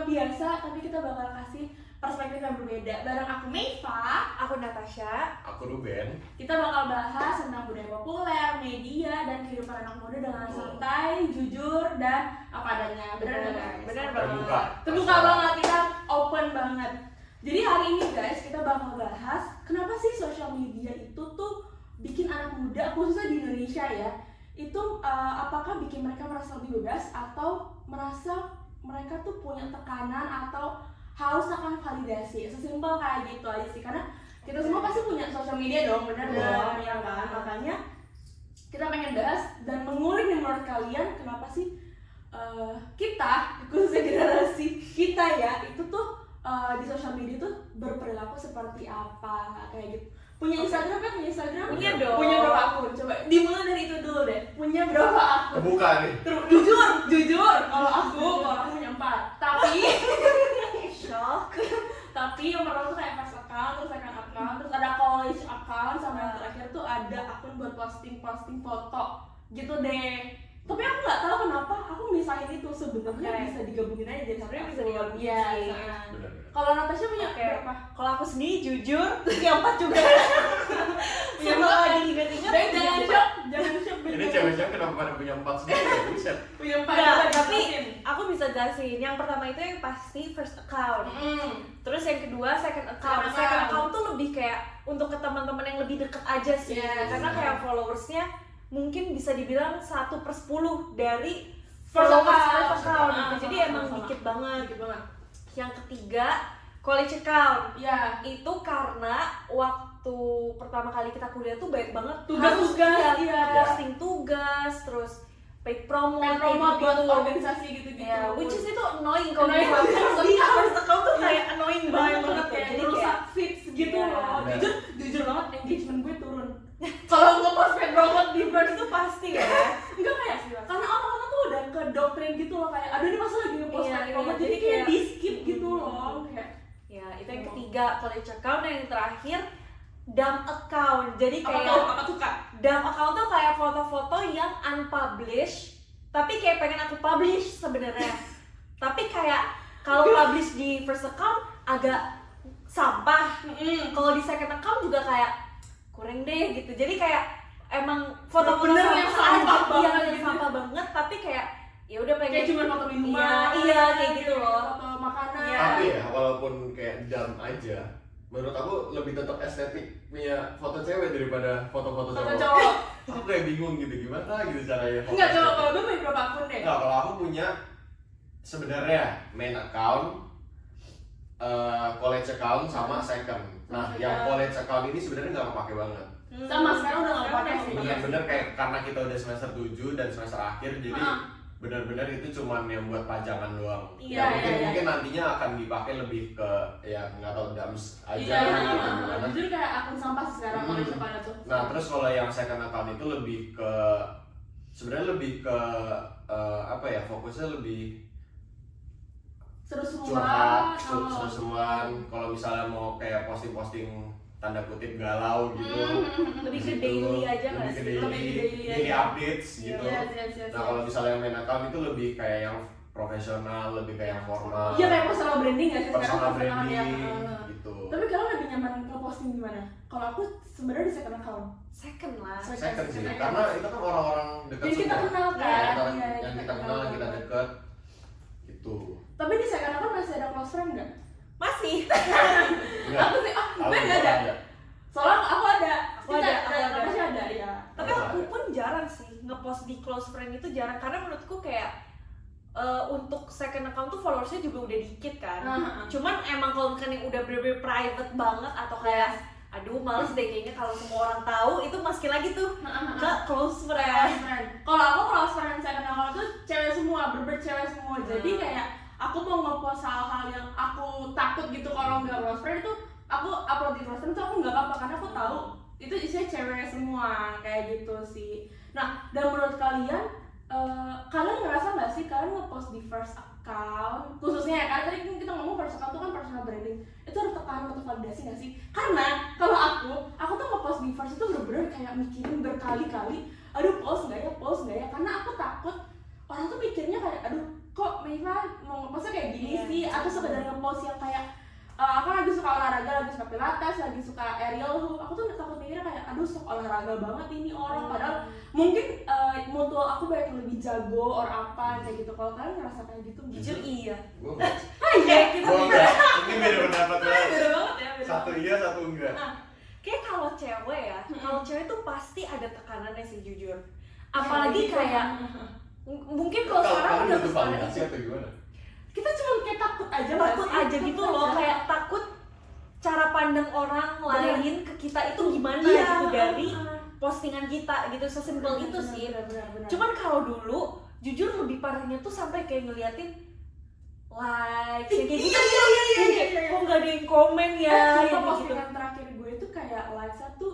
nggak biasa, tapi kita bakal kasih perspektif yang berbeda. Bareng aku Meiva, Aku Natasha. Aku Ruben. kita bakal bahas tentang budaya populer, media, dan kehidupan anak muda dengan santai, jujur, dan apa adanya. Benar Benar banget. Terbuka banget, kita open banget. Jadi hari ini guys, kita bakal bahas kenapa sih sosial media itu tuh bikin anak muda, khususnya di Indonesia ya, itu apakah bikin mereka merasa lebih bebas atau merasa mereka tuh punya tekanan atau haus akan validasi. Sesimpel kayak gitu aja sih, karena kita semua pasti punya sosial media dong, benar dong, ya kan? Makanya kita pengen bahas dan mengulik nih menurut kalian kenapa sih kita, khususnya generasi kita ya, itu tuh di sosial media tuh berperilaku seperti apa kayak gitu. Punya Instagram kan? Punya Instagram? Punya dong. Punya berapa akun? Coba dimulai dari itu dulu deh. Punya berapa akun? Kebuka nih. Jujur. Kalau aku punya 4. Tapi yang pertama tuh kayak first account, terus second account, terus ada college account, sama yang terakhir tuh ada akun buat posting foto gitu deh. Tapi aku nggak tahu kenapa aku misahin itu, sebenarnya bisa digabungin aja jadi Sebenarnya satu bisa akun. digabungin Iya, sih. Benar. Kalau Natasha punya Oke. berapa? Kalau aku sendiri jujur, yang 4 juga. Punya Kalau empat. diingat-ingat Baik, jangan shock. Ini cewek-cewek kenapa pada punya 4 sendiri ya? Buset. Punya 4. Enggak, tapi aku bisa jelasin. Yang pertama itu yang pasti first account. Terus yang kedua second account. Second Second account. account tuh lebih kayak untuk ke teman-teman yang lebih deket aja sih. Yes. Karena kayak followersnya mungkin bisa dibilang 1/10 dari First followers account. first account gitu. Ah, Jadi sama, emang sama. dikit banget. Dikit banget. Yang ketiga college account. Iya. Itu karena waktu pertama kali kita kuliah tuh banyak banget Tugas-tugas, harus iya. posting tugas, terus paid promo, Main promo buat organisasi gitu-gitu. ya, which is itu annoying kalau Annoying misalnya banget. di first account tuh kayak annoying banget kayak ya. Jadi merusak kayak feeds gitu Iya. loh. Bener. Jujur banget engagement gue turun. Kalau nge-post paid promo di first itu pasti ya. enggak kayak karena orang-orang tuh udah ke doktrin gitu loh, kayak aduh ini masa lagi nge-post Iya, paid iya, promo, jadi jadi kayak kayak- di skip gitu loh kayak. Ya, itu yang ketiga college account. Yang terakhir dump account. Jadi Apa kayak tuh? Apa tuh Kak? dump account tuh kayak foto-foto yang unpublished, tapi kayak pengen aku publish sebenarnya. Tapi kayak kalau publish di first account agak sampah. Kalau di second account juga kayak kurang deh gitu. Jadi kayak emang foto-foto Bener-bener yang sampah iya, banget yang gitu. sampah banget, tapi kayak ya udah pengen Kayak cuma foto minuman. Iya, kayak gitu loh. Foto makanan. Iya. Tapi ya, walaupun kayak dumb aja, menurut aku lebih tetap estetik punya foto cewek daripada foto-foto Foto cowok. cowok. Aku kayak bingung gitu, gimana gitu caranya foto Enggak, coba cewek. kalau gue punya berapa akun deh? Nggak, kalau aku punya sebenarnya main account, college account sama second. Nah, yang college account ini sebenarnya nggak kepake banget. Sama sekarang udah nggak pakai sih. Bener-bener kayak karena kita udah semester 7 dan semester akhir, jadi benar-benar itu cuman yang buat pajangan doang. Iya, Ya, mungkin iya. mungkin nantinya akan dipakai lebih ke ya nggak tahu dams aja Iya, gitu gimana. jujur kayak akun sampah sih sekarang kalau di Hmm. depan tuh. Nah, terus kalau yang second account itu lebih ke sebenarnya lebih ke apa ya, fokusnya lebih Seru semua. curhat, Oh. seru-seruan. Kalau misalnya mau kayak posting-posting tanda kutip galau gitu. lebih ke gitu. daily aja nggak Lebih ke sih? daily, Lebih ke daily daily aja. updates gitu. Yes, yes, yes, Nah, yes. kalau misalnya yang main account itu lebih kayak yang profesional, lebih kayak yang formal. Iya kayak personal branding nggak sih personal sekarang branding ya. gitu. Tapi kalian lebih nyaman ke posting gimana? Kalau aku sebenarnya di second account. Second lah. Second sih, karena itu kan orang-orang dekat Yang kita semua. kenal kan? Yang kita, Iya, yang kita kenal, yang kita dekat gitu. Tapi di second account masih ada close friend nggak? Masih. Enggak. Aku sih, Aku gue nggak ada. ada. Soalnya aku ada. Aku ada, aku ada. Aku sih ada ya. Tapi aku pun jarang sih ngepost di close friend itu jarang, karena menurutku kayak untuk second account tuh followersnya juga udah dikit kan. Cuman emang kalau misalnya yang udah bener-bener private banget atau kayak aduh males deh kayaknya kalau semua orang tahu, itu masukin lagi tuh ke close friend. Kalau aku close friend second account tuh cewek semua, bener cewek semua. Jadi kayak aku mau ngepost hal-hal yang aku takut gitu kalau nggak close friend itu aku upload di close friend tuh aku nggak apa-apa karena aku tahu itu isinya cewek semua kayak gitu sih. Nah, dan menurut kalian kalian ngerasa nggak sih kalian ngepost di first account khususnya ya, karena tadi kan kita ngomong first account tuh kan personal branding, itu ada tekanan atau validasi nggak sih? Karena kalau aku tuh ngepost di first itu bener-bener kayak mikirin berkali-kali, aduh post nggak ya, karena aku takut orang tuh mikirnya kayak aduh kok Meifa mau ngepostnya kayak gini sih, atau sekedar ngepost yang kayak aku lagi suka olahraga, lagi suka pilates, lagi suka aerial hoop, aku tuh takut mikirnya kayak aduh sok olahraga banget ini orang, padahal mungkin mutual aku banyak yang lebih jago or apa kayak gitu. Kalau kalian ngerasa kayak gitu Jujur iya. Gue enggak. iya gitu Gue enggak. Ini beda pendapat banget. beda banget ya, beda Satu banget. iya, satu enggak. Kayak kalau cewek ya, kalau cewek tuh pasti ada tekanannya sih jujur. Ya, Apalagi gitu. kayak mungkin kalau sekarang kalian udah butuh kesana validasi atau gimana? Kita cuma kayak takut aja nggak takut sih? aja gitu loh, kayak takut cara pandang orang lain ke kita itu gimana Iya, gitu dari postingan kita gitu, sesimpel itu sih. Benar. Cuman kalau dulu jujur lebih parahnya tuh sampai kayak ngeliatin likes kayak gitu. Iya. Kok nggak ada yang komen ya Sumpah gitu. postingan terakhir gue itu kayak likes-nya tuh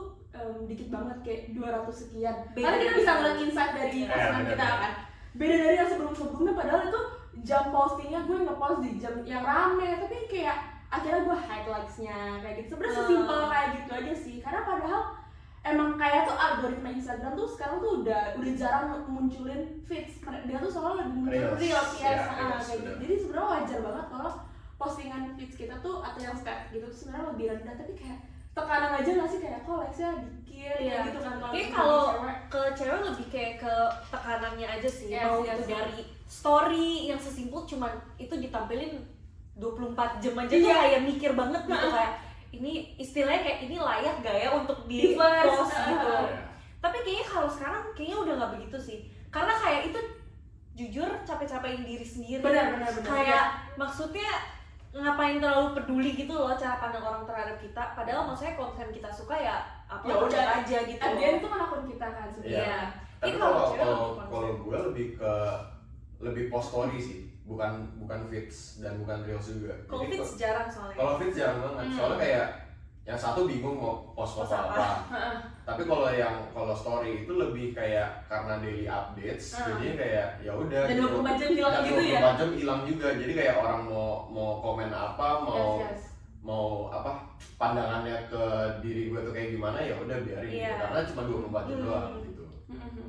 dikit banget, kayak 200 sekian. Beda Karena kita dari bisa yang ngeliat insight dari postingan bener, kita bener. kan. Beda dari yang sebelum-sebelumnya, padahal itu jam postingnya gue ngepost di jam yang rame, tapi kayak akhirnya gue hide likes-nya kayak gitu. Sebenarnya sesimpel kayak gitu aja sih. Karena padahal emang kayak tuh algoritma Instagram tuh sekarang tuh udah jarang munculin feeds. Dia tuh selalu lebih muncul Reels. reels ya, Ya, kayak reels, gitu. bener. Jadi sebenarnya wajar banget kalau postingan feeds kita tuh atau yang step gitu tuh sebenarnya lebih rendah, tapi kayak tekanan aja nggak sih, kayak kok likes-nya dikit Iya. gitu kan. Kayak kita kalau jadi cewek. ke cewek lebih kayak ke tekanannya aja sih. Yes, Mau yes, itu yes. dari story yang sesimpel cuman itu ditampilin 24 jam aja tuh Iya. kayak mikir banget gitu, kayak ini istilahnya kayak ini layak gak ya untuk di Diverse. post gitu. Iya. Tapi kayaknya kalau sekarang kayaknya udah nggak begitu sih. Karena kayak itu jujur capek-capekin diri sendiri. Benar. Kayak maksudnya ngapain terlalu peduli gitu loh cara pandang orang terhadap kita. Padahal maksudnya konten kita suka ya Ya upload udah aja gitu. At the end itu kan akun kita kan sebenarnya. Iya. Tapi Itu kalau cewek lebih kalau concern. gue lebih post story sih, bukan feeds dan bukan reels juga. Kalau Jadi feeds jarang soalnya. kalau feeds jarang banget, soalnya kayak yang satu bingung mau post Post apa. Tapi kalau story itu lebih kayak karena daily updates, jadi kayak ya udah. Dan 24 jam hilang Dan gitu ya. 24 jam hilang juga. Jadi kayak orang mau komen apa, Yes. mau apa pandangannya ke diri gue tuh kayak gimana, ya udah biarin Iya. gitu. Karena cuma 24 jam doang gitu.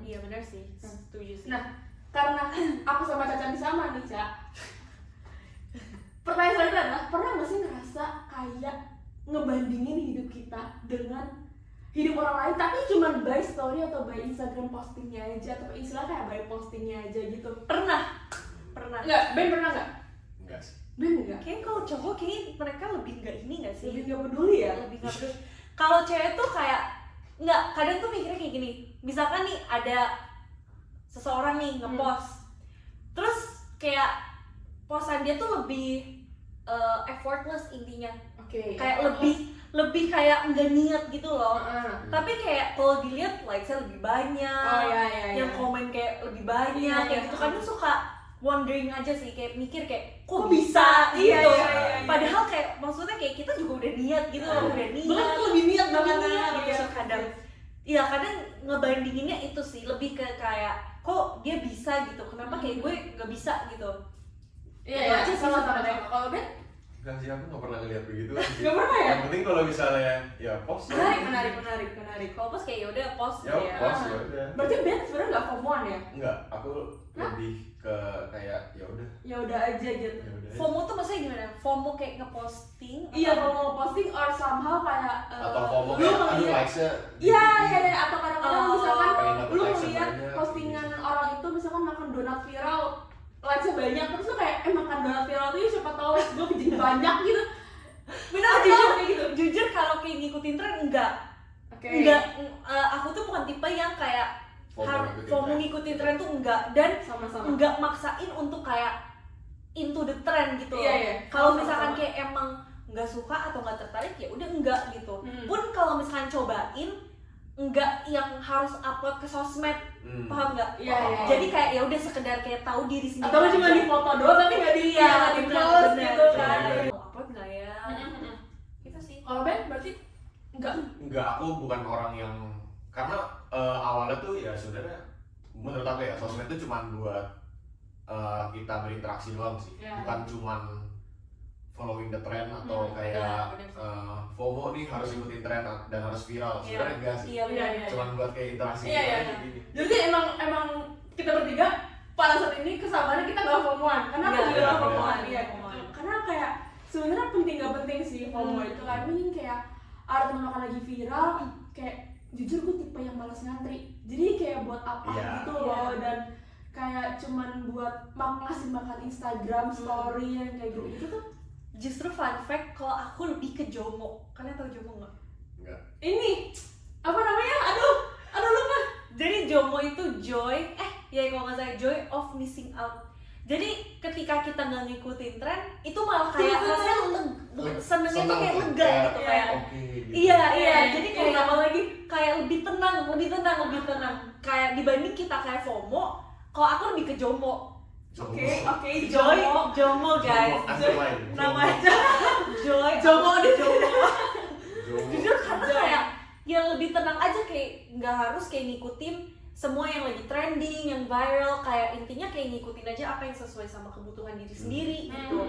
Iya benar sih. Setuju sih. Nah, karena aku sama Caca sama nih, Ca. Pertanyaan selanjutnya adalah, pernah nggak sih ngerasa kayak ngebandingin hidup kita dengan hidup orang lain, tapi cuma by story atau by Instagram postingnya aja, atau istilah kayak by postingnya aja gitu? pernah. Enggak, Ben pernah nggak? Enggak sih. Ben enggak? Kayaknya kalau cowok kayaknya mereka lebih nggak ini nggak sih? Lebih nggak peduli ya? Lebih nggak peduli. Kalau cewek tuh kayak nggak, kadang tuh mikirnya kayak gini. Misalkan nih ada seseorang nih ngepost, terus kayak posan dia tuh lebih effortless intinya. Oke. Kayak lebih kayak nggak niat gitu loh. Tapi kayak kalau dilihat likes-nya lebih banyak, Oh iya. yang komen kayak lebih banyak, Iya, kayak iya. gitu. Kadang suka wondering aja sih, kayak mikir kayak kok Kok bisa bisa? Iya, gitu. iya. Padahal kayak maksudnya kayak kita juga udah niat gitu loh, udah niat. Bahkan tuh lebih niat banget gitu ya. kadang. Iya, kadang ngebandinginnya itu sih lebih ke kayak kok dia bisa gitu, kenapa kayak gue nggak bisa gitu. Iya, Itu aja sih sama-sama. sebenarnya. Kalau Ben? Enggak sih, aku nggak pernah ngeliat begitu sih. Nggak pernah ya? Yang penting kalau misalnya ya post Menarik. Kalau pas kayak yaudah post ya ya. post ya udah. Berarti Ben sebenarnya nggak FOMO-an ya? Enggak, aku lebih ke kayak ya udah. Ya udah aja gitu. Ya udah. FOMO tuh maksudnya gimana? FOMO kayak ngeposting? Iya, atau- kalau mau posting or somehow kayak Atau FOMO lu kayak aduh ngeliat, likes-nya iya, atau kadang-kadang Oh, misalkan pengen dapet lu likes ngeliat banyak, postingan gitu. orang itu misalkan makan donat viral, likes-nya banyak, terus lu kayak makan donat viral tuh siapa tahu likes gue jadi banyak gitu. Bener, Ada jujur, kayak gitu. jujur kalau kayak ngikutin tren enggak. Oke. Enggak, aku tuh bukan tipe yang kayak FOMO ngikutin tren tuh enggak, dan Sama-sama. enggak maksain untuk kayak into the trend gitu loh. Iya. Kalau Sama-sama. misalkan kayak emang nggak suka atau nggak tertarik ya udah enggak gitu. Pun kalau misalkan cobain enggak yang harus upload ke sosmed, paham nggak? Iya. Jadi kayak ya udah sekedar kayak tahu diri sendiri. Atau lu cuma aja. di foto doang tapi nggak di Iya, nggak di post gitu kan. Iya. Mau upload nggak ya? Itu sih. Kalau Ben berarti enggak. Enggak, aku bukan orang yang karena awalnya tuh ya sebenarnya menurut aku ya sosmed itu cuma buat kita berinteraksi doang sih, Ya. bukan cuman following the trend atau Ya, kayak bener sih. FOMO nih harus ikutin tren dan harus viral. Sebenarnya enggak sih, Iya benar. Iya. cuman buat kayak interaksi Iya, iya. aja gini. Jadi emang kita bertiga pada saat ini kesamaannya kita nggak FOMO-an. Karena aku juga nggak FOMO-an. Iya, karena kayak sebenarnya penting nggak penting sih FOMO itu kan. Mungkin kayak ada teman makan lagi viral, kayak jujur gue tipe yang malas ngantri. Jadi kayak buat apa gitu loh, dan kayak cuman buat ngasih makan Instagram story yang kayak gitu tuh. Justru fun fact, kalau aku lebih ke JOMO. Kalian tahu JOMO nggak? Enggak. Ini apa namanya? Aduh lupa. Jadi JOMO itu kalau nggak salah joy of missing out. Jadi ketika kita nggak ngikutin tren, itu malah kayak rasanya senengnya tuh kayak lega gitu kayak. Gitu. Iya. Jadi kayak lagi kayak lebih tenang. Kayak dibanding kita kayak FOMO, kalau aku lebih ke JOMO. Oke, JOMO guys. Namanya JOMO. Jujur karena kayak yang lebih tenang aja, kayak nggak harus kayak ngikutin semua yang lagi trending, yang viral, kayak intinya kayak ngikutin aja apa yang sesuai sama kebutuhan diri sendiri gitu.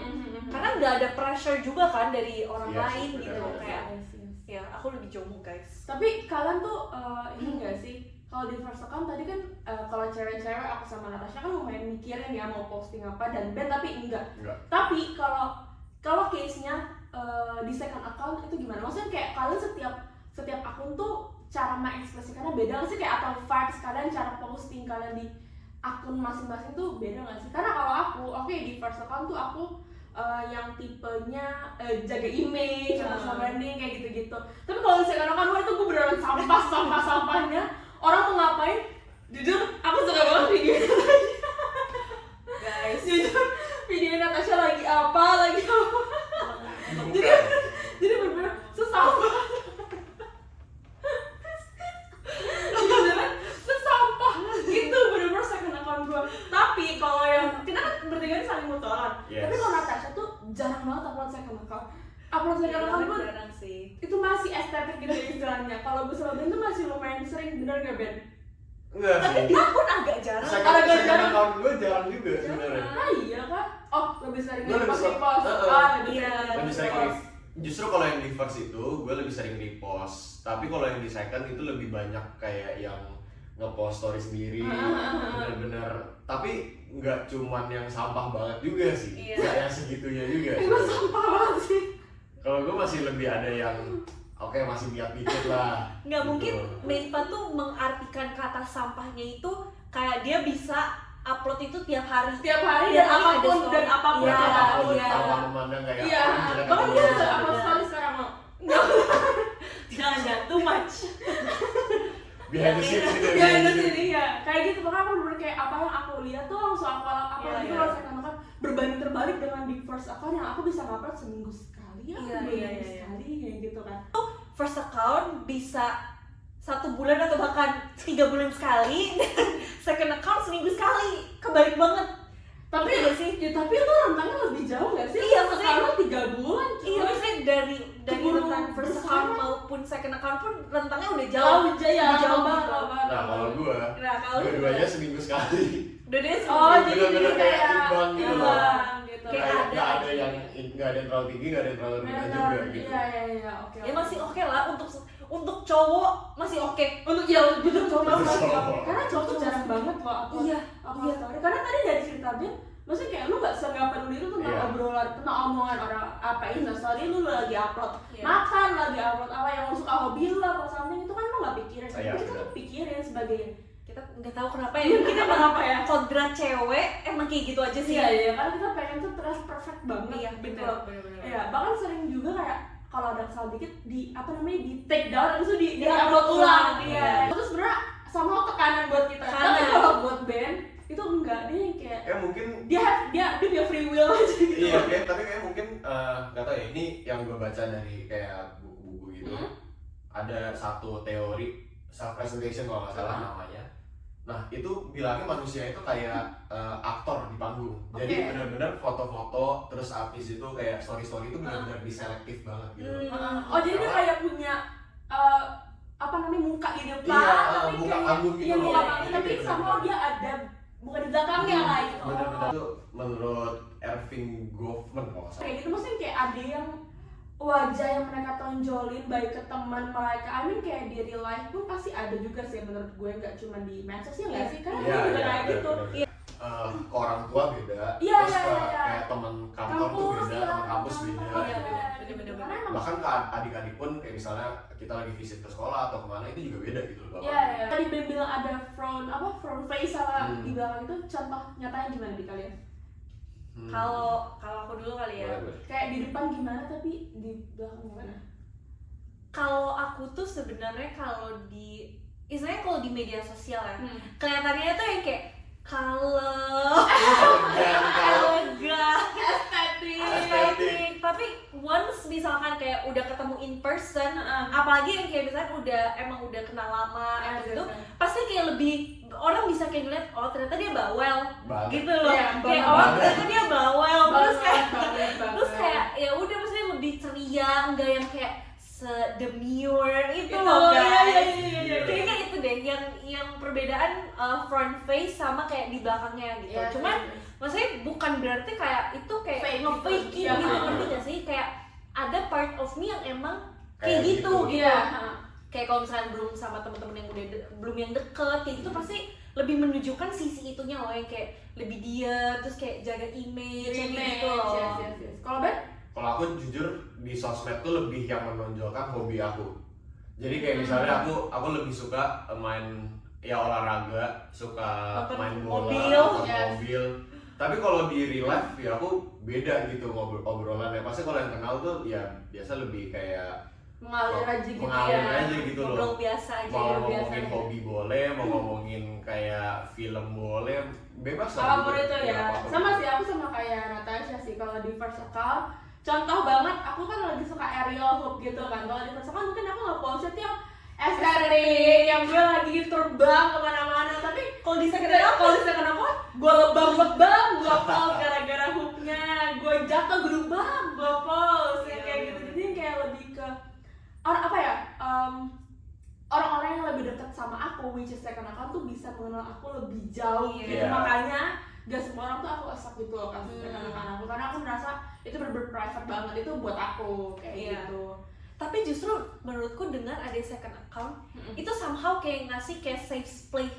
Karena nggak ada pressure juga kan dari orang lain gitu kayak. Ya, aku lebih JOMO guys. Tapi kalian tuh ini nggak sih? Kalau di first account tadi kan kalau cewek-cewek aku sama Natasha kan lumayan mikirin ya mau posting apa dan band, tapi enggak. Tapi kalau case-nya di second account itu gimana? Maksudnya kayak kalian setiap akun tuh cara mengekspresikannya beda nggak sih? Kayak atau vibes kalian, cara posting kalian di akun masing-masing tuh beda nggak sih? Karena kalau aku, di first account tuh aku yang tipenya jaga image, sama branding kayak gitu-gitu. Tapi kalau di second account itu gue beneran sampahnya. Orang tuh ngapain? Jujur, aku suka banget video Natasha. Guys, jujur video Natasha lagi apa? Jadi bener-bener sesampah. Sesampah itu bener-bener second account gue. Tapi kalau yang kita kan bertiga ini saling mutualan. Tapi kalau Natasha tuh jarang banget upload second account. Upload second account gue jarang sih. Itu masih estetik gitu istilahnya. Kalau gue sama Ben tuh masih lumayan sering, bener gak Ben? Enggak sih. Tapi dia pun agak jarang. Second account gue jarang juga sebenarnya. Iya kan? Oh, lebih sering Gue lebih post. lebih sering. Justru kalau yang di first itu gue lebih sering repost. Tapi kalau yang di second itu lebih banyak kayak yang ngepost story sendiri, bener-bener. Tapi nggak cuman yang sampah banget juga sih, nggak yang segitunya juga. Itu sampah banget sih. Kalau gue masih lebih ada yang masih niat dikit lah. Nggak gitu. mungkin Meifa tuh mengartikan kata sampahnya itu kayak dia bisa upload itu tiap hari dan apapun tanpa memandang kayak bahkan dia bisa upload sekali sekarang mau jangan too much behind the scenes gitu ya kayak gitu. Makanya aku bener kayak apa yang aku lihat tuh langsung aku upload gitu. Kalau saya kan berbanding terbalik dengan di first account yang aku bisa upload seminggu sekali sekali kayak gitu kan. First account bisa 1 bulan atau bahkan 3 bulan sekali, second account seminggu sekali, kebalik banget. Tapi tapi itu rentangnya lebih jauh nggak sih? Iya, maksudnya 3 bulan. Iya, maksudnya dari rentang first account maupun second account pun rentangnya udah jauh. Jauh banget. Nah kalau gue, dua-duanya seminggu sekali. Jadi kayak imbang gitu loh. Kayak ada yang nggak ada yang terlalu tinggi, nggak ada yang terlalu rendah juga gitu. Iya, oke. Ya masih oke lah untuk cowok masih oke. Untuk cowok masih oke. Karena cowok tuh jarang banget loh upload story. Karena tadi dari cerita Ben, maksudnya kayak lu nggak peduli itu tentang obrolan, tentang omongan orang apa story lu lagi upload makan, lagi upload apa yang lu suka, hobi lu atau something itu kan lu nggak pikirin. Kita tuh pikirin sebagai kita nggak tahu kenapa ya, kita kenapa ya kodrat cewek emang kayak gitu aja sih. Iya, karena kita pengen tuh terus perfect banget. Iya, bener. Iya, bahkan sering juga kayak kalau ada kesalahan dikit di take down terus di upload ulang. Iya. Itu sebenarnya sama tekanan buat kita. Tapi kalau buat band itu enggak, dia yang kayak mungkin dia punya free will aja gitu. Iya, tapi kayak mungkin nggak tahu ya, ini yang gue baca dari kayak buku-buku gitu. Ada satu teori self presentation kalau nggak salah namanya. Nah itu bilangnya manusia itu kayak aktor di panggung. Jadi benar-benar foto-foto terus abis itu kayak story-story itu benar-benar diselektif banget gitu. Jadi dia kayak punya muka di depan, tapi muka panggung gitu. Tapi sama dia ada bukan di belakangnya lah gitu. Benar-benar itu menurut Erving Goffman kalau nggak salah. Kayak gitu maksudnya kayak ada yang wajah yang mereka tonjolin baik ke teman mereka, kayak di real life pun pasti ada juga sih menurut gue, nggak cuma di medsos ya nggak sih, karena dia juga kayak gitu. ke orang tua beda, Iya, terus iya, ke iya. kayak teman kantor tuh beda, ya. teman kampus beda. Iya, Gitu. bener-bener. Karena emang Bahkan ke adik-adik pun kayak misalnya kita lagi visit ke sekolah atau kemana itu juga beda gitu loh. iya, iya. Tadi Ben bilang ada front face sama Hmm. di belakang itu, contoh nyatanya gimana di kalian? Kalau aku dulu kali ya. Boleh. Kayak di depan gimana tapi di belakang gimana? Kalau aku tuh sebenarnya kalau di istilahnya kalau di media sosial ya, Hmm. kelihatannya tuh yang kayak kalau Elegan, Estetik. estetik, tapi once misalkan kayak udah ketemu in person, apalagi yang kayak misalnya emang udah kenal lama gitu, pasti kayak lebih orang bisa kayak ngeliat oh ternyata dia bawel banget. gitu loh, Iya, kayak banget. oh ternyata dia bawel, Banget. terus kayak ya udah maksudnya lebih ceria, enggak yang kayak sedemure itu Itu, loh guys. iya. Kayaknya itu deh yang perbedaan front face sama kayak di belakangnya gitu. Iya, Cuman iya. maksudnya bukan berarti kayak itu kayak Fake nge-fake gitu. gitu, Iya. ngerti gak sih? Kayak ada part of me yang emang kayak Kayak gitu. Iya. Kayak kalau misalnya belum sama temen-temen yang udah belum yang deket kayak gitu pasti lebih menunjukkan sisi itunya loh, yang kayak lebih diam terus kayak jaga image kayak gitu loh. Yes. Kalau Ben? Kalau aku jujur di sosmed tuh lebih yang menonjolkan hobi aku. Jadi kayak misalnya aku lebih suka main ya olahraga, suka Nonton main bola, mobil, nonton yes. mobil. Tapi kalau di real life ya aku beda gitu obrolannya. Pasti kalau yang kenal tuh ya biasa lebih kayak Mengalir aja gitu mengalir ya. aja gitu loh. Ngobrol biasa aja. Mau ya, ngomongin biasa aja. hobi boleh, mau ngomongin kayak film boleh, bebas lah. Apapun gitu. itu ya. apapun. Sama sih, aku sama kayak Natasha sih. Kalau di first account, contoh banget, aku kan lagi suka aerial hoop gitu kan. Kalau di first account mungkin aku nggak post yang estetik, yang gue lagi terbang kemana-mana. Tapi Kalau di second kalau di second account, gue lebam, gue post gara-gara hoopnya. Gue jatuh gerubang, gue post. Iya, Kayak gitu. bener. Jadi kayak lebih ke orang-orang yang lebih dekat sama aku, which is second account tuh bisa mengenal aku lebih jauh Iya. gitu. Makanya gak semua orang tuh aku accept gitu loh kan second account aku, karena aku merasa itu bener-bener private banget, itu buat aku kayak Iya. gitu. Tapi justru menurutku dengan ada second account itu somehow kayak ngasih kayak safe place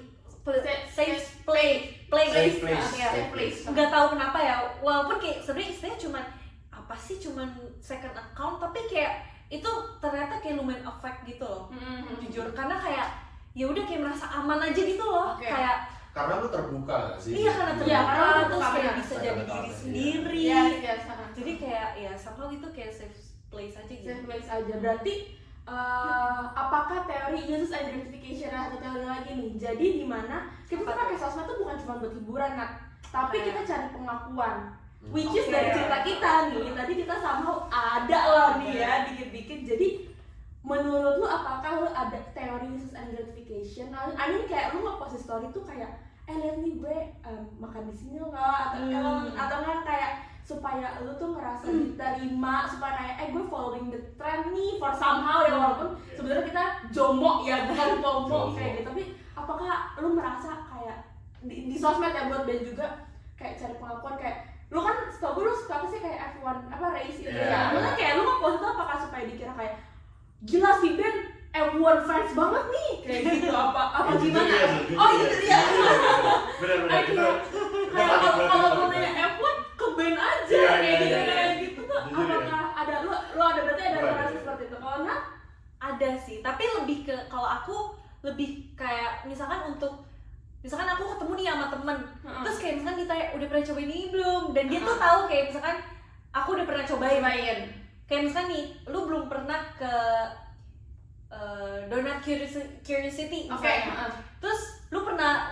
Safe place Safe place, ya. safe place. Nggak tahu kenapa ya, walaupun kayak sebenarnya istilahnya cuman apa sih, cuman second account tapi kayak itu ternyata kayak lumayan effect gitu loh, jujur, karena kayak ya udah kayak merasa aman aja gitu loh. Oke. Kayak Karena lu terbuka gak sih? iya karena Iya, terbuka, karena terus terbuka, kayak benar. bisa Second jadi account, diri iya. sendiri, Yes, jadi kayak ya somehow itu kayak safe place aja gitu. safe place aja. Berarti apakah teori user identification atau teori lagi nih? Jadi di mana kita tuh Apa pakai sosmed tuh bukan cuma buat hiburan, Nat, tapi Oke. kita cari pengakuan. Which is Oke. dari cerita kita nih, tadi kita somehow ada lah nih ya, dikit-dikit. Jadi menurut lu apakah lu ada teori user identification? I mean kayak lu nge-post di story tuh kayak lihat nih gue makan di sini loh, atau nggak kayak supaya lu tuh ngerasa diterima, supaya kayak gue following the trend nih for somehow ya, walaupun sebenarnya kita jomo ya, bukan FOMO kayak gitu. Tapi apakah lu merasa kayak di sosmed ya, buat Ben juga kayak cari pengakuan, kayak lu kan setahu gue lu suka apa sih kayak F1 apa race itu ya, Yeah. maksudnya kayak lu nge-post itu apakah supaya dikira kayak gila si Ben F1 fans banget nih kayak gitu, apa Itu gimana? dia, Oh itu dia. Bener-bener itu. Kayak kalau gue nanya F1 ke Ben aja Iya, kayak iya, gitu iya. kayak gitu tuh. Jujur ya. Apakah ada lu ada berarti ada Gua ada. relasi seperti itu? Kalau Nat? Ada sih, tapi lebih ke kalau aku lebih kayak misalkan aku ketemu nih sama temen, terus kayak misalkan ditanya udah pernah cobain ini belum, dan dia tuh tahu kayak misalkan aku udah pernah cobain. Kayak misalkan nih, lu belum pernah ke Donut Curiosity Oke. misalnya. Terus lu pernah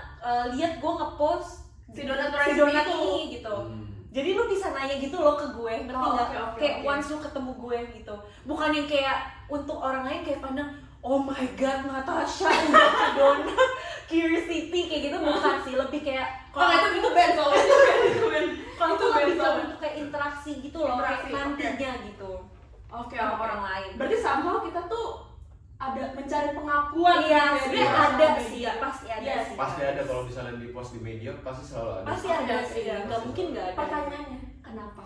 lihat gue nge-post Si donat si recipe donat itu. ini gitu. Jadi lu bisa nanya gitu loh ke gue, ngerti Oh, nggak? oke, Kayak oke. once lu ketemu gue gitu, bukan yang kayak untuk orang lain kayak pandang, oh my god Natasha udah ke Donut Curiosity kayak gitu, bukan sih, lebih kayak Oh itu Ben soalnya itu Ben. kalau itu itu lebih Ben ke soalnya. untuk kayak interaksi gitu loh, kayak Interaksi, nantinya gitu Oke, sama oke. orang lain. Berarti somehow kita tuh ada mencari pengakuan. Iya, gitu ya, sebenarnya di ada sosial sih, media. pasti ada Yes. sih. Pasti ada kalau misalnya di post di media pasti selalu ada. Pasti Ada ada sih, sih, nggak mungkin nggak ada. Pertanyaannya, kenapa?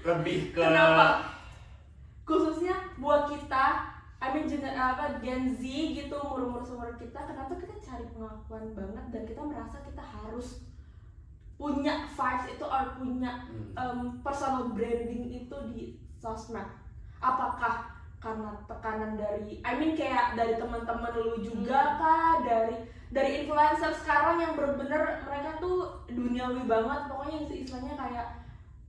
Lebih ke Kenapa? Khususnya buat kita Gen Z gitu, umur seumur kita, kenapa kita cari pengakuan banget dan kita merasa kita harus punya vibes itu atau punya personal branding itu di sosmed? Apakah karena tekanan dari, kayak dari teman-teman lu juga kah, dari influencer sekarang yang bener-bener mereka tuh duniawi banget, pokoknya istilahnya kayak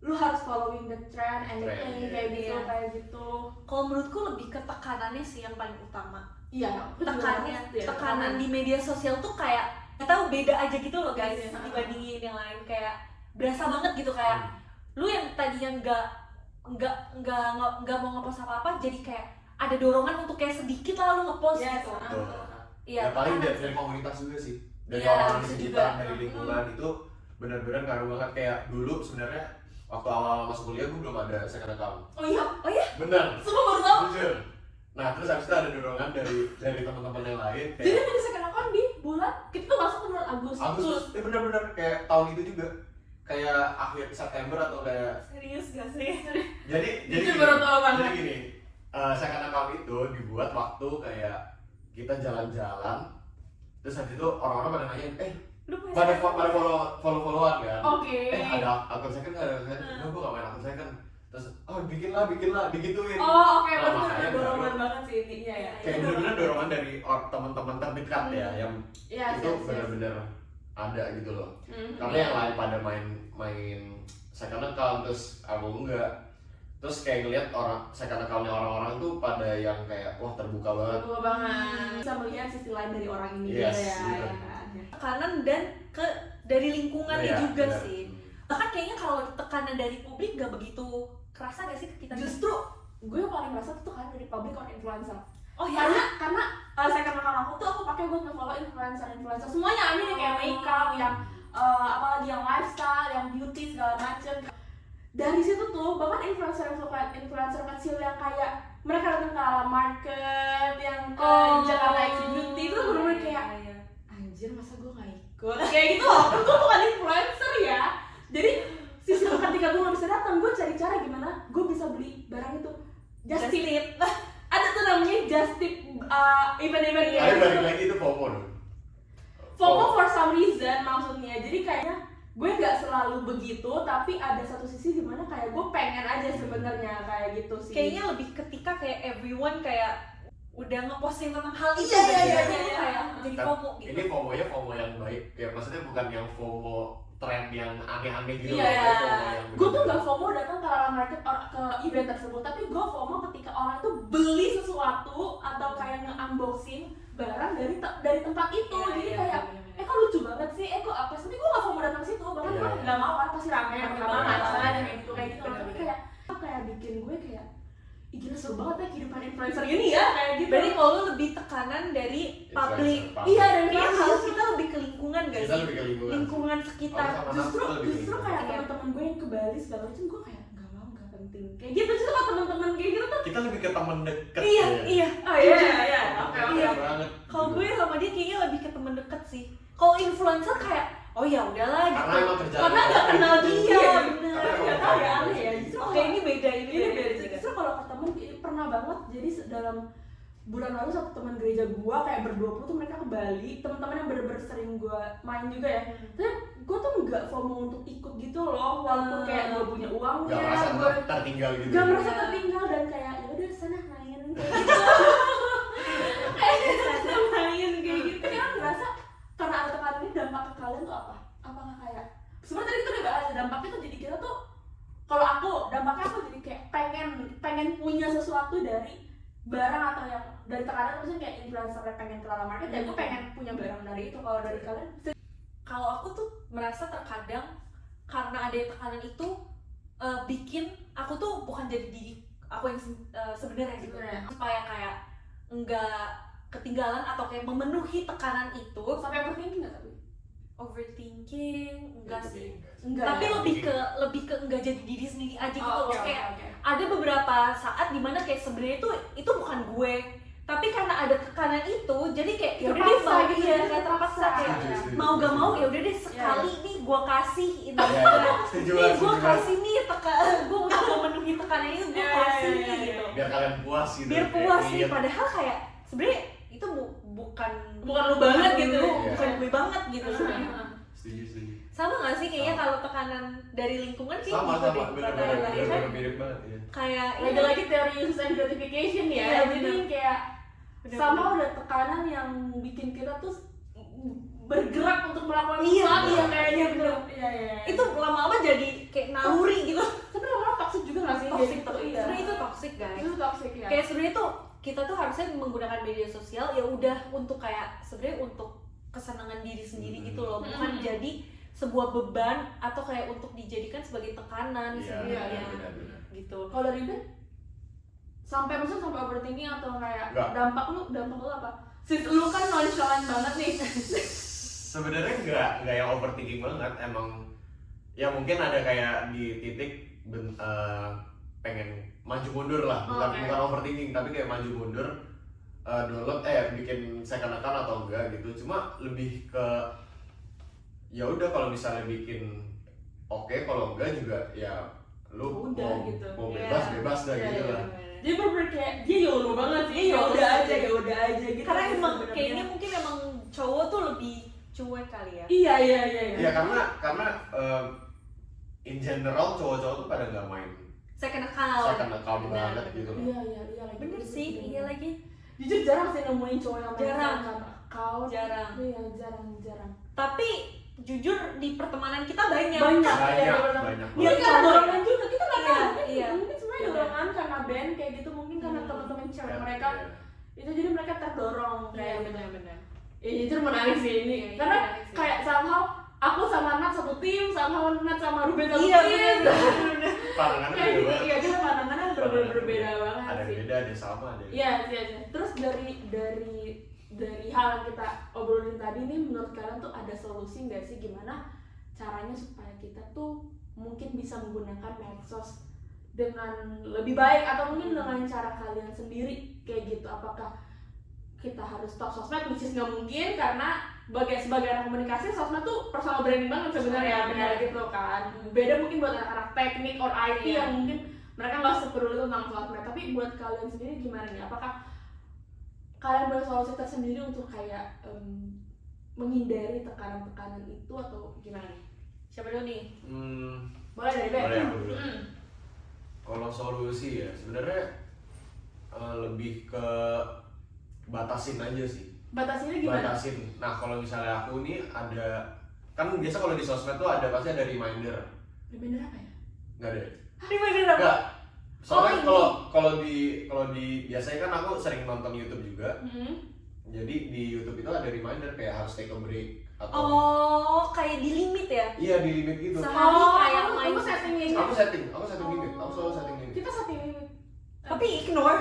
lu harus following the trend, anything kayak gitu, iya. kayak gitu. Kalau menurutku lebih ke tekanannya sih yang paling utama. Iya, aku juga Tekanan, ngerti ya, tekanan di media sosial tuh kayak nggak tahu beda aja gitu loh guys, Iya. dibandingin yang lain, kayak berasa banget gitu kayak lu yang tadinya nggak mau ngepost apa-apa jadi kayak ada dorongan untuk kayak sedikit lah lu ngepost Yes, gitu. Betul. Iya, Ya paling tekanan dari komunitas juga sih, dari Iya, orang di itu sekitar, juga. dari lingkungan itu benar-benar ngaruh banget. Kayak dulu sebenarnya waktu awal masuk kuliah gue belum ada second account. Oh iya, Bener, semua baru tahu. jujur. Nah terus habis itu ada dorongan dari teman-teman yang lain Jadi kayak ada second account di bulan kita tuh masuk bulan Agustus. bener-bener kayak tahun itu juga kayak akhir September atau kayak serius gak sih? jadi Itu gini, baru tahu banget. jadi gini, second account itu dibuat waktu kayak kita jalan-jalan, terus habis itu orang-orang pada nanyain, Lu punya pada second pada follow-followan kan. Oke. Ada akun second nggak, ada akun second? Enggak, gue gak main akun second. Terus, bikinlah, digituin. Oh, oke, Nah, berarti makanya ada dorongan baru- banget sih intinya ya. Kayak bener-bener dorongan dari teman-teman terdekat ya, yang Iya, itu bener-bener ada gitu loh. Karena yang lain pada main second account, terus aku enggak. Terus kayak ngeliat second account-nya orang-orang tuh pada yang kayak wah terbuka banget. Betul banget. Bisa melihat sisi lain dari orang ini Yes, juga ya. bener. Ya kan? tekanan dan dari lingkungannya Iya, juga bener. sih. Bahkan kayaknya kalau tekanan dari publik gak begitu kerasa gak sih ke kita? Justru gue yang paling merasa tuh kan dari public or influencer. Oh ya? Karena second account aku tuh aku pakai buat nge-follow influencer semuanya yang kayak makeup, yang apalagi yang lifestyle, yang beauty segala macem. Dari situ tuh bahkan influencer kecil yang kayak mereka datang ke Alam Market, yang ke Jakarta X Beauty itu bener-bener kayak anjir masa gue gak ikut kayak gitu loh. Kan gue bukan influencer ya, jadi sisi ketika gue gak bisa datang, gue cari cara gimana gue bisa beli barang itu. Just tip ada tuh namanya just tip event-event Tapi kayak balik gitu. lagi itu FOMO dong. FOMO for some reason maksudnya, jadi kayaknya gue nggak selalu begitu, tapi ada satu sisi dimana kayak gue pengen aja sebenarnya kayak gitu sih. Kayaknya lebih ketika kayak everyone kayak udah ngeposting tentang hal itu. Iya, gitu. iya, Jadi iya. kayak jadi FOMO gitu. Ini FOMO-nya FOMO yang baik. Ya maksudnya bukan yang FOMO tren yang aneh-aneh gitu. Iya, loh. FOMO yang gue tuh bener-bener. nggak FOMO datang ke Alam Market ke event tersebut, tapi gue FOMO ketika orang tuh beli sesuatu atau kayak nge-unboxing barang dari tempat itu. Iya, Jadi iya, kayak bener-bener. kok lucu banget sih, kok apa sih, tapi gue gak FOMO datang situ, bahkan Iya, gue iya. gak mau kan, pasti rame pertama Iya, acara iya. kayak gitu tapi Bener-bener. kayak bikin gue kayak ih gila seru banget ya kehidupan influencer ini ya, kayak gitu. Berarti kalau lu lebih tekanan dari publik. Influencer, Iya, dari Iya, publik. harus kita lebih ke lingkungan guys. Kita lebih ke lingkungan. Lingkungan sekitar. Sama justru nafsu lebih justru ke kayak Iya. teman-teman gue yang ke Bali segala macam, gue kayak gak penting kayak gitu. Justru kalau teman-teman kayak gitu tuh Kita lebih ke temen deket. Iya, ya. iya. oh iya iya oke Iya, oke Iya. banget. Kalau gue sama dia kayaknya lebih ke temen deket sih. Kalau influencer kayak oh ya udahlah gitu. Karena emang kerjaan karena kita gak kenal gitu. dia Iya, bener Karena gak emang tau ya, kayak aneh gitu. ya. Justru Oke, ini beda, ini ini beda. beda. Justru kalau ke temen pernah banget, jadi dalam bulan lalu satu teman gereja gua kayak ber-20 tuh mereka ke Bali, teman-teman yang bener-bener sering gua main juga ya. Tapi gua tuh nggak FOMO untuk ikut gitu loh, walaupun kayak gua punya uangnya, Gak merasa gua tertinggal gitu. gak merasa Iya. tertinggal dan kayak ya udah sana main kayak gitu. Sana main kayak gitu. Tapi kan ngerasa karena ada tekanan ini dampak ke kalian tuh apa? Apakah kayak sebenarnya tadi kita udah bahas dampaknya tuh jadi kita tuh, kalau aku dampaknya aku jadi kayak pengen punya sesuatu dari barang atau yang dari tekanan, maksudnya kayak influencer yang pengen ke Alam Market, ya gue pengen punya barang dari itu. Kalau dari kalian Kalau aku tuh merasa terkadang karena ada tekanan itu bikin aku tuh bukan jadi diri aku yang sebenarnya gitu. Sebenarnya. Supaya kayak enggak ketinggalan atau kayak memenuhi tekanan itu. sampai overthinking nggak tapi? Overthinking enggak sih. Enggak. Tapi ya? lebih ke enggak jadi diri sendiri aja gitu Oh, loh. oke, Kayak oke. ada beberapa saat dimana kayak sebenarnya itu bukan gue tapi karena ada tekanan itu jadi kayak ya udah deh Terpaksa mau gitu, iya terpaksa. kayak terpaksa kayak Setuju. mau gak mau ya udah deh sekali nih gue kasih ini Setuju nih banget, gue setuju kasih nih gue untuk memenuhi tekanan itu gue kasih nih gitu biar kalian puas gitu. biar Kayak puas nih inget. padahal kayak sebenarnya itu bukan lu banget gitu. bukan gue banget gitu Setuju. sama gak sih kayaknya Sama. kalau tekanan dari lingkungan kayak Sama gitu deh bener-bener rata-rata ya kan mirip banget ya. kayak Lagi-lagi teori instant gratification ya. Iya, Jadi bener. kayak Bener, sama bener. ada tekanan yang bikin kita tuh bergerak untuk melakukan Iya, sesuatu iya, yang kayaknya iya, gitu. Iya. itu lama-lama jadi kayak naluri gitu tapi lama-lama toxic juga nggak sih? toxic Gitu, tuh iya. sebenarnya itu toxic guys Itu toxic ya. kayak sebenarnya tuh kita tuh harusnya menggunakan media sosial ya udah untuk kayak sebenarnya untuk kesenangan diri sendiri gitu loh bukan jadi sebuah beban atau kayak untuk dijadikan sebagai tekanan Iya, sebenarnya benar. gitu Kalau dari Ben, sampai maksudnya sampai overthinking atau kayak Nggak. dampak lu apa? Sis lu kan nonchalant banget nih. Sebenarnya nggak yang overthinking banget, emang ya mungkin ada kayak di titik pengen maju mundur lah, bukan overthinking tapi kayak maju mundur, download bikin second account atau enggak gitu, cuma lebih ke ya udah kalau misalnya bikin oke, kalau enggak juga ya lu Udah gitu. mau Iya. bebas dah Iya, gitu iya, lah. Dia bener kayak dia YOLO banget sih. Ya udah aja gitu. karena emang Bener-bener. kayaknya mungkin emang cowok tuh lebih cuek kali ya Iya. Ya karena in general cowok-cowok tuh pada nggak main second account second account Benar, banget benar. gitu loh. Iya lagi. bener sih iya lagi Jujur jarang sih nemuin cowok yang main Jarang. second account. Jarang. Iya, jarang. tapi jujur di pertemanan kita banyak Banyak. Banyak Iya banget. kan dorongan juga kita nggak Iya, tahu. iya. Mungkin sebenarnya Benar. dorongan karena band kayak gitu, mungkin karena teman-teman cewek mereka itu jadi mereka terdorong iya kayak gitu. benar-benar Ya jujur menarik sih ini. Iya, Karena menarik sih. kayak somehow aku sama Nat satu tim, somehow Nat sama Ruben satu iya tim. benar Pandangannya Kayak beda gitu. banget. Iya, kita pandangannya berbeda banget Ada sih. beda, ada sama, ada. Iya. Terus dari hal yang kita obrolin tadi nih, menurut kalian tuh ada solusi nggak sih gimana caranya supaya kita tuh mungkin bisa menggunakan medsos dengan lebih baik atau mungkin dengan cara kalian sendiri kayak gitu? Apakah kita harus stop sosmed, which is nggak mungkin karena sebagai anak komunikasi sosmed tuh personal branding banget sebenarnya, benar gitu kan. Beda mungkin buat anak-anak teknik or IT Iya. yang mungkin mereka nggak sepeduli tentang sosmed, tapi buat kalian sendiri gimana nih? Apakah kalian punya solusi tersendiri untuk kayak menghindari tekanan-tekanan itu atau gimana nih? siapa dulu nih Boleh dari Ben? Boleh aku dulu. Kalau solusi ya sebenarnya lebih ke batasin aja sih. Batasinnya gimana? Batasin. Nah kalau misalnya aku nih ada, kan biasa kalau di sosmed tuh ada pasti ada reminder. Reminder apa ya? Nggak ada. reminder apa Enggak. Soalnya Oh, kalau di biasanya kan aku sering nonton YouTube juga. Jadi di YouTube itu ada reminder kayak harus take a break atau oh kayak di limit ya iya di limit gitu. Sehari kayak main aku setting limit. Aku setting limit. Aku selalu setting limit. Kita setting limit. tapi ignore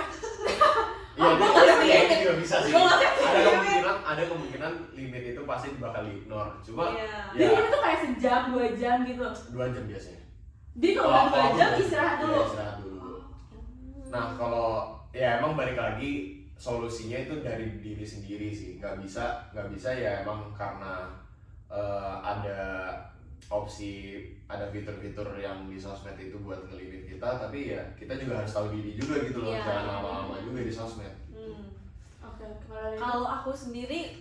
Iya, gua itu nggak setting ya, itu limit. juga bisa sih. Gua nggak setting Ada kemungkinan limit itu pasti bakal di-ignore. Cuma Iya. Jadi ya ini tuh kayak sejam, 2 jam gitu. 2 jam biasanya. Jadi kalau udah 2 jam istirahat dulu. Iya, istirahat dulu. Nah, kalau ya emang balik lagi solusinya itu dari diri sendiri sih. Nggak bisa ya emang karena ada opsi, ada fitur-fitur yang di sosmed itu buat ngelimit kita, tapi ya kita juga harus tahu diri juga gitu loh. Iya. Jangan lama-lama juga di sosmed. Oke, kalau kalau aku sendiri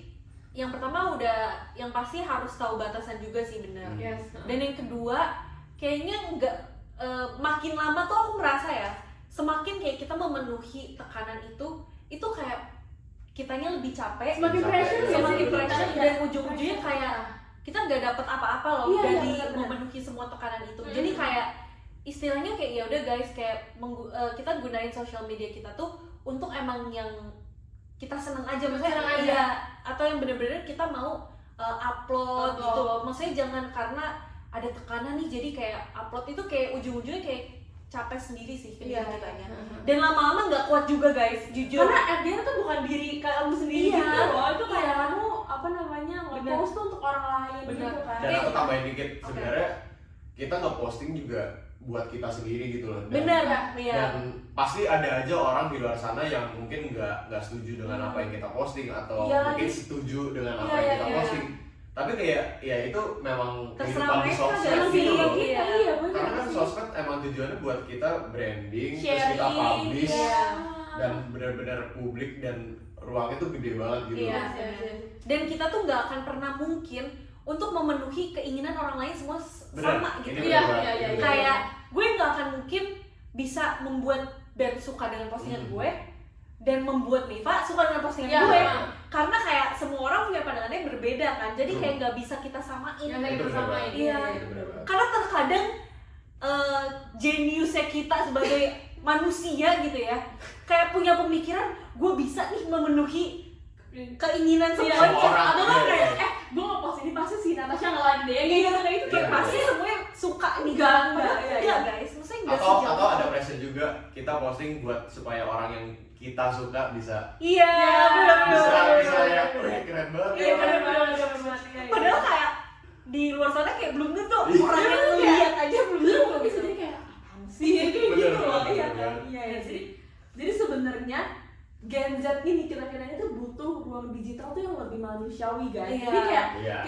yang pertama udah yang pasti harus tahu batasan juga sih benar yes. dan yang kedua kayaknya nggak makin lama tuh aku merasa ya semakin kayak kita memenuhi tekanan itu kayak kitanya lebih capek Semakin Capek, pressure ya, semakin sih, pressure kita, dan ya. ujung-ujungnya kayak kita nggak dapet apa-apa loh Iya, dari iya, benar. memenuhi semua tekanan itu jadi kayak istilahnya kayak ya udah guys kayak kita gunain sosial media kita tuh untuk emang yang kita seneng aja maksudnya Seneng aja. iya, atau yang bener-bener kita mau upload gitu Upload. loh maksudnya jangan karena ada tekanan nih jadi kayak upload itu kayak ujung-ujungnya kayak capek sendiri sih ke diri Iya. kitanya dan lama-lama nggak kuat juga guys jujur Karena at the end tuh bukan diri kamu sendiri Iya. gitu loh. Itu kayak Iya. kamu apa namanya Bener. nge-post tuh untuk orang lain Bener. gitu kan. Dan aku tambahin dikit, Oke. sebenarnya kita nge-posting juga buat kita sendiri gitu loh. Bener, iya. Dan pasti ada aja orang di luar sana yang mungkin nggak setuju dengan apa yang kita posting atau Iya, mungkin lagi. setuju dengan apa Iya, yang iya, kita iya. posting. Tapi kayak ya itu memang Terserah kehidupan di mereka, sosmed jangan gitu pilih loh. kita. Iya, bener Karena kan sih. sosmed emang tujuannya buat kita branding, terus Sharing, kita publish iya. dan benar-benar publik dan ruangnya tuh gede banget gitu. Iya. Iya, iya. Dan kita tuh nggak akan pernah mungkin untuk memenuhi keinginan orang lain semua Bener, sama gitu. ini Iya, bener banget, iya, ini iya, bener iya. Kayak banget. gue nggak akan mungkin bisa membuat dan suka dengan postingan Hmm. gue dan membuat Niva suka dengan postingan Iya, gue, iya. karena kayak semua orang punya pandangannya berbeda kan, jadi kayak nggak bisa kita samain. Yang Itu kita bener samain. banget. Iya. Itu bener banget. Karena terkadang jeniusnya kita sebagai manusia gitu ya, kayak punya pemikiran gue bisa nih memenuhi keinginan Iya, semuanya. orang, atau kan iya, kayak iya. gue nge-post ini pasti si Natasha nge-like deh kayak gitu kayak itu kayak Iya, Pasti iya. semuanya suka nih Enggak, kan? enggak, iya, Enggak, iya. guys, maksudnya enggak Atau sejauh ada itu. pressure juga kita posting buat supaya orang yang kita suka bisa Iya, benar-benar. bisa ya, wih, keren banget Iya, ya. benar-benar. Padahal kayak di luar sana kayak belum tentu orang yang lihat aja belum Bener tentu kok bisa gitu. jadi kayak apaan sih kayak Bener, gitu loh bener, iya bener. kan iya ya jadi sebenarnya Gen Z ini kira-kira itu butuh ruang digital tuh yang lebih manusiawi guys Iya. jadi kayak Iya.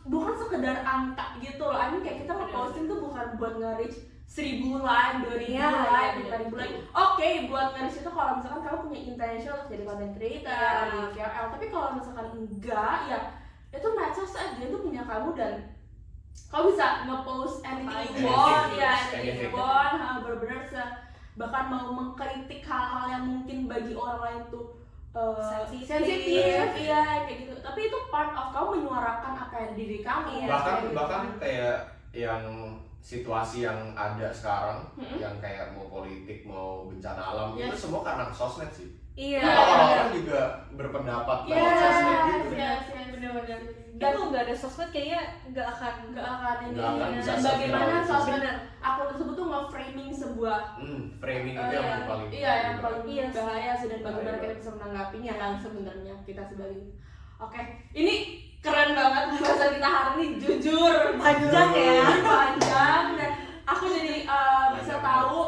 bukan sekedar angka gitu loh I mean kayak kita nge-posting tuh bukan buat nge-reach 1000 like, 2000 Iya, like, iya, 5000 like oke buat nge-reach itu kalau misalkan kamu punya intention untuk jadi content creator, Iya. jadi KOL tapi kalau misalkan enggak ya itu medsos aja itu punya kamu dan kamu bisa nge-post anything you want, ya anything you want, bener-bener bahkan mau mengkritik hal-hal yang mungkin bagi orang lain tuh sensitif, iya kayak gitu. Tapi itu part of kamu menyuarakan apa yang diri kamu. Iya, bahkan kayak yang situasi yang ada sekarang Mm-mm. yang kayak mau politik mau bencana alam Yes. itu semua karena sosmed sih. Iya. Karena orang-orang juga berpendapat lewat sosmed gitu. bener-bener. Dan kalau nggak ada sosmed kayaknya nggak akan Nggak akan ini. Nggak akan bisa Dan bagaimana se-viral itu. sosmed akun tersebut tuh nge-framing sebuah Framing itu yang paling iya yang paling Iya sih. bahaya sih dan bagaimana Bahaya kita bisa menanggapinya kan sebenarnya kita sebagai oke ini keren banget bahasan kita hari ini jujur Panjang ya. panjang dan aku jadi bisa Panjang. tahu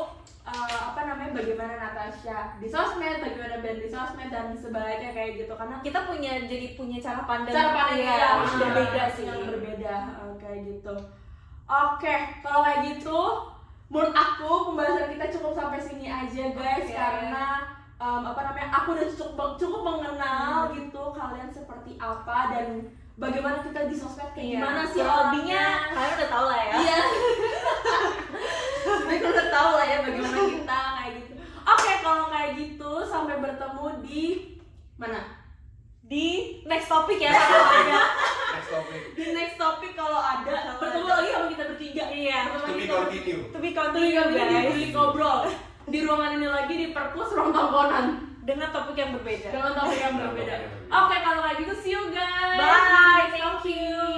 apa namanya bagaimana Natasha di sosmed bagaimana Ben di sosmed dan sebaliknya kayak gitu karena kita jadi punya cara pandang cara pandang iya, yang berbeda sih. yang berbeda kayak gitu. Oke, kalau kayak gitu, menurut aku pembahasan kita cukup sampai sini aja guys Oke. karena apa namanya aku udah cukup mengenal gitu kalian seperti apa dan bagaimana kita di sosmed kayak gimana sih hobinya orangnya. kalian udah tahu lah ya. Iya. Sebenarnya udah tahu lah ya bagaimana kita kayak gitu. Oke, kalau kayak gitu sampai bertemu di mana? Di next topic ya kalau ada. next topic. Di next topic kalau ada Kalau bertemu ada. lagi sama kita bertiga. Iya. Bertemu To lagi be kita continue. To be Tuli continue kami di guys. Tuli Ngobrol di ruangan ini lagi di perpus ruang tongkonan Dengan topik yang berbeda. dengan topik yang berbeda. Oke, kalau kayak gitu see you guys. Bye. Thank you.